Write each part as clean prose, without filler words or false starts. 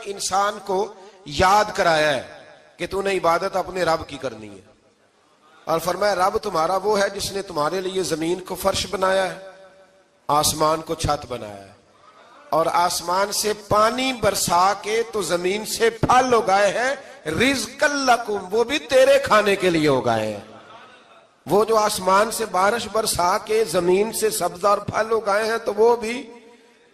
انسان کو یاد کرایا ہے کہ تو نے عبادت اپنے رب کی کرنی ہے، اور فرمایا رب تمہارا وہ ہے جس نے تمہارے لیے زمین کو فرش بنایا ہے، آسمان کو چھت بنایا ہے، اور آسمان سے پانی برسا کے تو زمین سے پھل اگائے ہیں، رزق لکم، وہ بھی تیرے کھانے کے لیے اگائے ہیں۔ وہ جو آسمان سے بارش برسا کے زمین سے سبز اور پھل اگائے ہیں تو وہ بھی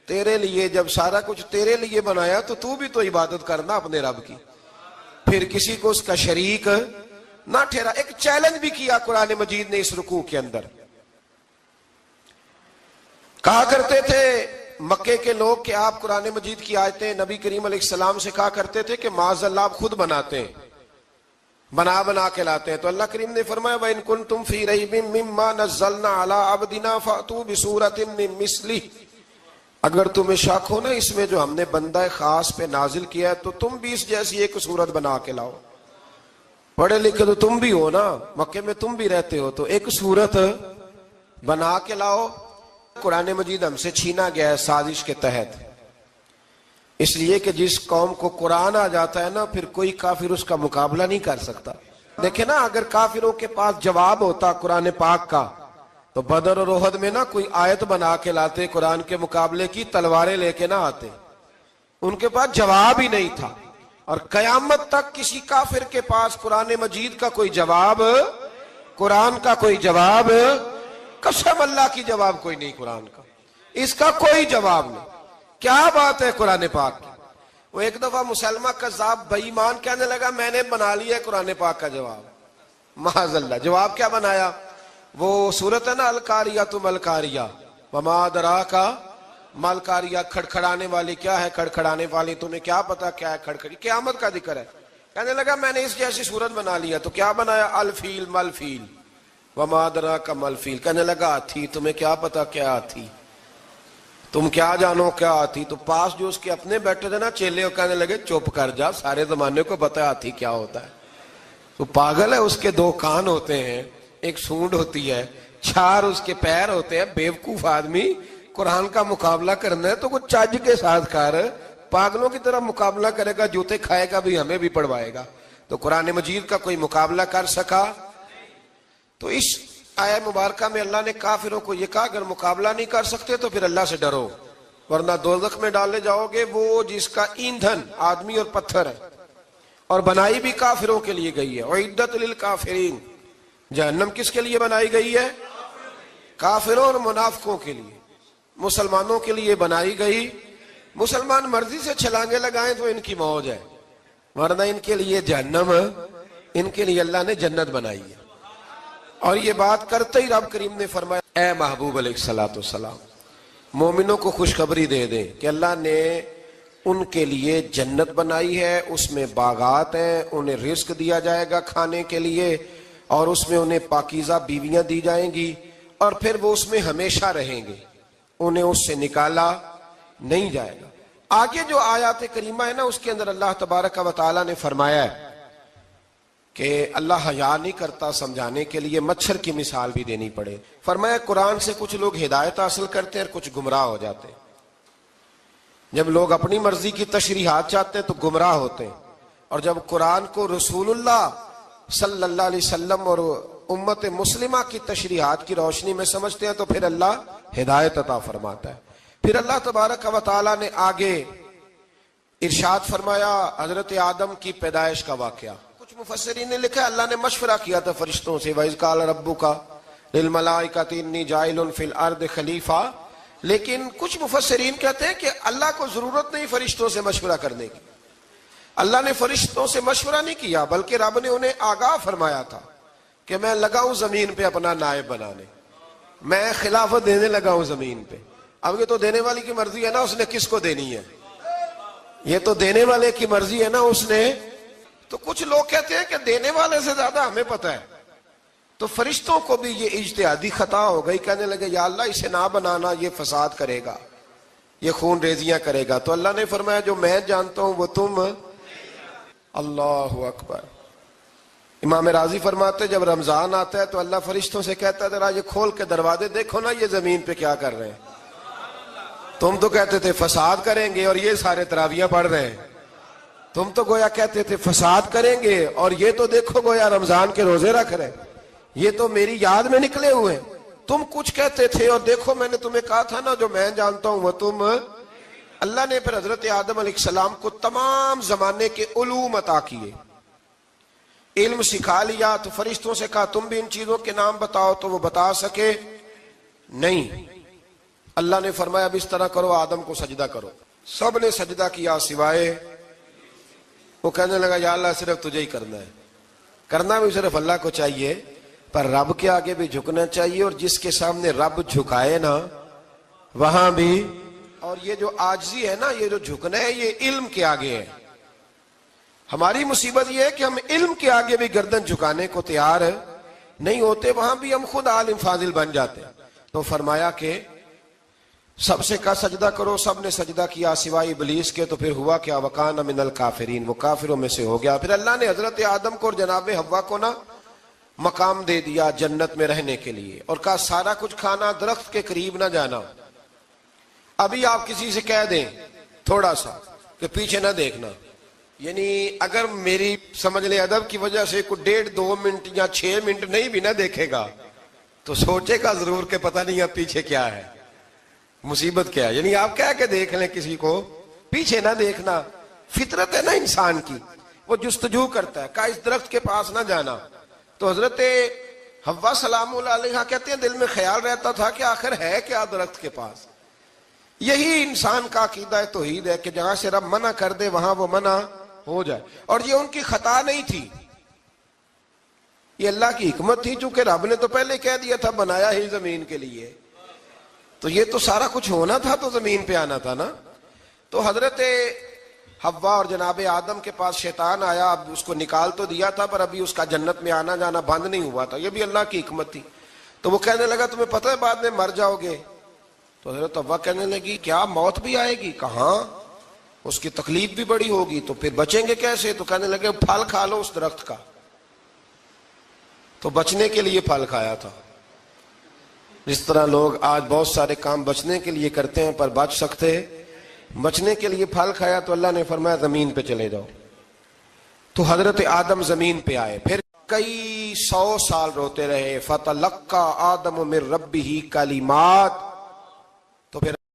تیرے لیے۔ جب سارا کچھ تیرے لیے بنایا تو بھی تو عبادت کرنا اپنے رب کی، پھر کسی کو اس کا شریک نہ ٹھہرا۔ ایک چیلنج بھی کیا قرآن مجید نے اس رکوع کے اندر۔ کہا کرتے تھے مکے کے لوگ کہ آپ قرآن مجید کی آیتیں نبی کریم علیہ السلام سے کہا کرتے تھے کہ معاذ اللہ آپ خود بناتے ہیں، بنا کے لاتے ہیں۔ تو اللہ کریم نے فرمایا وَإِن كُنتُمْ فِي رَيْبٍ مِّمَّا نَزَّلْنَا عَلَىٰ عَبْدِنَا فَأْتُوا بِسُورَةٍ مِّن مِّثْلِهِ، اگر تمہیں شک ہو نا اس میں جو ہم نے بندہ خاص پہ نازل کیا ہے تو تم بھی اس جیسی ایک صورت بنا کے لاؤ۔ پڑھے لکھے تو تم بھی ہو نا، مکے میں تم بھی رہتے ہو، تو ایک صورت بنا کے لاؤ۔ قرآن مجید ہم سے چھینا گیا ہے سازش کے تحت، اس لیے کہ جس قوم کو قرآن آ جاتا ہے نا پھر کوئی کافر اس کا مقابلہ نہیں کر سکتا۔ دیکھیں نا اگر کافروں کے پاس جواب ہوتا قرآن پاک کا تو بدر اور احد میں نا کوئی آیت بنا کے لاتے قرآن کے مقابلے کی، تلواریں لے کے نہ آتے، ان کے پاس جواب ہی نہیں تھا۔ اور قیامت تک کسی کافر کے پاس قرآن مجید کا کوئی جواب، قرآن کا کوئی جواب، قسم اللہ کی جواب کوئی نہیں، قرآن کا اس کا کوئی جواب نہیں۔ کیا بات ہے قرآن پاک کی۔ وہ ایک دفعہ مسلمہ کذاب بے ایمان کہنے لگا میں نے بنا لیا ہے قرآن پاک کا جواب، معاذ اللہ۔ جواب کیا بنایا؟ وہ سورت ہے نا القاریۃ ملقاریہ وما ادراک ملقاریہ، کھڑکھڑانے والی کیا ہے، کھڑکھڑانے والی تمہیں کیا پتا کیا ہے کھڑکھڑی، قیامت کا ذکر ہے۔ کہنے لگا میں نے اس جیسی صورت بنا لیا، تو کیا بنایا؟ الفیل ملفیل وما ادراک ملفیل۔ کہنے لگا ہاتھی، تمہیں کیا پتا کیا ہاتھی، تم کیا جانو کیا ہاتھی۔ تو پاس جو اس کے اپنے بیٹھے تھے نا چیلے، وہ کہنے لگے چپ کر جا، سارے زمانے کو پتا ہے ہاتھی کیا ہوتا ہے۔ تو پاگل ہے، اس کے دو کان ہوتے ہیں، ایک سونڈ ہوتی ہے، چار اس کے پیر ہوتے ہیں۔ بیوقوف آدمی، قرآن کا مقابلہ کرنا ہے تو کچھ چج کے ساتھ کر، پاگلوں کی طرح مقابلہ کرے گا، جوتے کھائے گا بھی ہمیں بھی پڑھوائے گا۔ تو قرآن مجید کا کوئی مقابلہ کر سکا؟ تو اس آیہ مبارکہ میں اللہ نے کافروں کو یہ کہا اگر مقابلہ نہیں کر سکتے تو پھر اللہ سے ڈرو، ورنہ دوزخ میں ڈالے جاؤ گے، وہ جس کا ایندھن آدمی اور پتھر ہے، اور بنائی بھی کافروں کے لیے گئی ہے۔ اعدت للکافرین، جہنم کس کے لیے بنائی گئی ہے؟ کافروں اور منافقوں کے لیے۔ مسلمانوں کے لیے بنائی گئی، مسلمان مرضی سے چھلانگے لگائیں تو ان کی موج ہے، ورنہ ان کے لیے جہنم، ان کے لیے اللہ نے جنت بنائی ہے۔ اور یہ بات کرتے ہی رب کریم نے فرمایا اے محبوب علیہ السلام مومنوں کو خوشخبری دے دیں کہ اللہ نے ان کے لیے جنت بنائی ہے، اس میں باغات ہیں، انہیں رزق دیا جائے گا کھانے کے لیے، اور اس میں انہیں پاکیزہ بیویاں دی جائیں گی، اور پھر وہ اس میں ہمیشہ رہیں گے، انہیں اس سے نکالا نہیں جائے گا۔ آگے جو آیات کریمہ ہے نا اس کے اندر اللہ تبارک و تعالیٰ نے فرمایا ہے کہ اللہ حیا نہیں کرتا سمجھانے کے لیے مچھر کی مثال بھی دینی پڑے۔ فرمایا قرآن سے کچھ لوگ ہدایت حاصل کرتے ہیں اور کچھ گمراہ ہو جاتے ہیں۔ جب لوگ اپنی مرضی کی تشریحات چاہتے ہیں تو گمراہ ہوتے ہیں، اور جب قرآن کو رسول اللہ صلی اللہ علیہ وسلم اور امت مسلمہ کی تشریحات کی روشنی میں سمجھتے ہیں تو پھر اللہ ہدایت عطا فرماتا ہے۔ پھر اللہ تبارک و تعالیٰ نے آگے ارشاد فرمایا حضرت آدم کی پیدائش کا واقعہ۔ کچھ مفسرین نے لکھا ہے اللہ نے مشورہ کیا تھا فرشتوں سے، وَإِذْ قَالَ رَبُّكَ لِلْمَلَائِكَةِ إِنِّي جَاعِلٌ فِي الْأَرْضِ خَلِيفَةً، لیکن کچھ مفسرین کہتے ہیں کہ اللہ کو ضرورت نہیں فرشتوں سے مشورہ کرنے کی، اللہ نے فرشتوں سے مشورہ نہیں کیا بلکہ رب نے انہیں آگاہ فرمایا تھا کہ میں لگا ہوں زمین پہ اپنا نائب بنانے، میں خلافت دینے لگا ہوں زمین پہ۔ اب یہ تو دینے والی کی مرضی ہے نا اس نے کس کو دینی ہے، یہ تو دینے والے کی مرضی ہے نا اس نے۔ تو کچھ لوگ کہتے ہیں کہ دینے والے سے زیادہ ہمیں پتہ ہے، تو فرشتوں کو بھی یہ اجتہادی خطا ہو گئی، کہنے لگے یا اللہ اسے نہ بنانا، یہ فساد کرے گا، یہ خون ریزیاں کرے گا۔ تو اللہ نے فرمایا جو میں جانتا ہوں وہ تم، اللہ اکبر۔ امام راضی فرماتے جب رمضان آتا ہے تو اللہ فرشتوں سے کہتا ہے ذرا یہ کھول کے دروازے دیکھو نا یہ زمین پہ کیا کر رہے ہیں، تم تو کہتے تھے فساد کریں گے اور یہ سارے تراویحاں پڑھ رہے ہیں۔ تم تو گویا کہتے تھے فساد کریں گے، اور یہ تو دیکھو گویا رمضان کے روزے رکھ رہے، یہ تو میری یاد میں نکلے ہوئے۔ تم کچھ کہتے تھے اور دیکھو میں نے تمہیں کہا تھا نا جو میں جانتا ہوں وہ تم۔ اللہ نے پھر حضرت آدم علیہ السلام کو تمام زمانے کے علوم عطا کیے، علم سکھا لیا۔ تو فرشتوں سے کہا تم بھی ان چیزوں کے نام بتاؤ، تو وہ بتا سکے نہیں۔ اللہ نے فرمایا اب اس طرح کرو، آدم کو سجدہ کرو۔ سب نے سجدہ کیا سوائے، وہ کہنے لگا یا اللہ صرف تجھے ہی کرنا ہے۔ کرنا بھی صرف اللہ کو چاہیے، پر رب کے آگے بھی جھکنا چاہیے، اور جس کے سامنے رب جھکائے نا وہاں بھی۔ اور یہ جو عاجزی ہے نا، یہ جو جھکنا ہے، یہ علم کے آگے ہے۔ ہماری مصیبت یہ ہے کہ ہم علم کے آگے بھی گردن جھکانے کو تیار نہیں ہوتے، وہاں بھی ہم خود عالم فاضل بن جاتے ہیں۔ تو فرمایا کہ سب سے کہا سجدہ کرو، سب نے سجدہ کیا سوائے ابلیس کے۔ تو پھر ہوا کیا، وکان من الکافرین، وہ کافروں میں سے ہو گیا۔ پھر اللہ نے حضرت آدم کو اور جناب حوا کو نا مقام دے دیا جنت میں رہنے کے لیے، اور کہا سارا کچھ کھانا، درخت کے قریب نہ جانا۔ ابھی آپ کسی سے کہہ دیں تھوڑا سا کہ پیچھے نہ دیکھنا، یعنی اگر میری سمجھ لیں ادب کی وجہ سے کوئی 1.5-2 منٹ یا 6 منٹ نہیں بھی نہ دیکھے گا تو سوچے گا ضرور کہ پتہ نہیں اب پیچھے کیا ہے، مصیبت کیا ہے۔ یعنی آپ کہہ کے دیکھ لیں کسی کو، پیچھے نہ دیکھنا، فطرت ہے نا انسان کی، وہ جستجو کرتا ہے۔ کہا اس درخت کے پاس نہ جانا۔ تو حضرت حوا سلام اللہ علیہ کہتے ہیں دل میں خیال رہتا تھا کہ آخر ہے کیا درخت کے پاس۔ یہی انسان کا عقیدہ توحید ہے کہ جہاں سے رب منع کر دے وہاں وہ منع ہو جائے، اور یہ ان کی خطا نہیں تھی، یہ اللہ کی حکمت تھی، چونکہ رب نے تو پہلے کہہ دیا تھا بنایا ہی زمین کے لیے، تو یہ تو سارا کچھ ہونا تھا تو زمین پہ آنا تھا نا۔ تو حضرت حوا اور جناب آدم کے پاس شیطان آیا، اب اس کو نکال تو دیا تھا پر ابھی اس کا جنت میں آنا جانا بند نہیں ہوا تھا، یہ بھی اللہ کی حکمت تھی۔ تو وہ کہنے لگا تمہیں پتہ ہے بعد میں مر جاؤ گے۔ تو حضرت حوا کہنے لگی کیا موت بھی آئے گی؟ کہاں، اس کی تکلیف بھی بڑی ہوگی، تو پھر بچیں گے کیسے؟ تو کہنے لگے پھل کھا لو اس درخت کا۔ تو بچنے کے لیے پھل کھایا تھا۔ جس طرح لوگ آج بہت سارے کام بچنے کے لیے کرتے ہیں پر بچ سکتے، بچنے کے لیے پھل کھایا تو اللہ نے فرمایا زمین پہ چلے جاؤ۔ تو حضرت آدم زمین پہ آئے، پھر کئی 100 سال روتے رہے۔ فَتَلَقَّى آدَمُ مِن رَبِّهِ کلمات،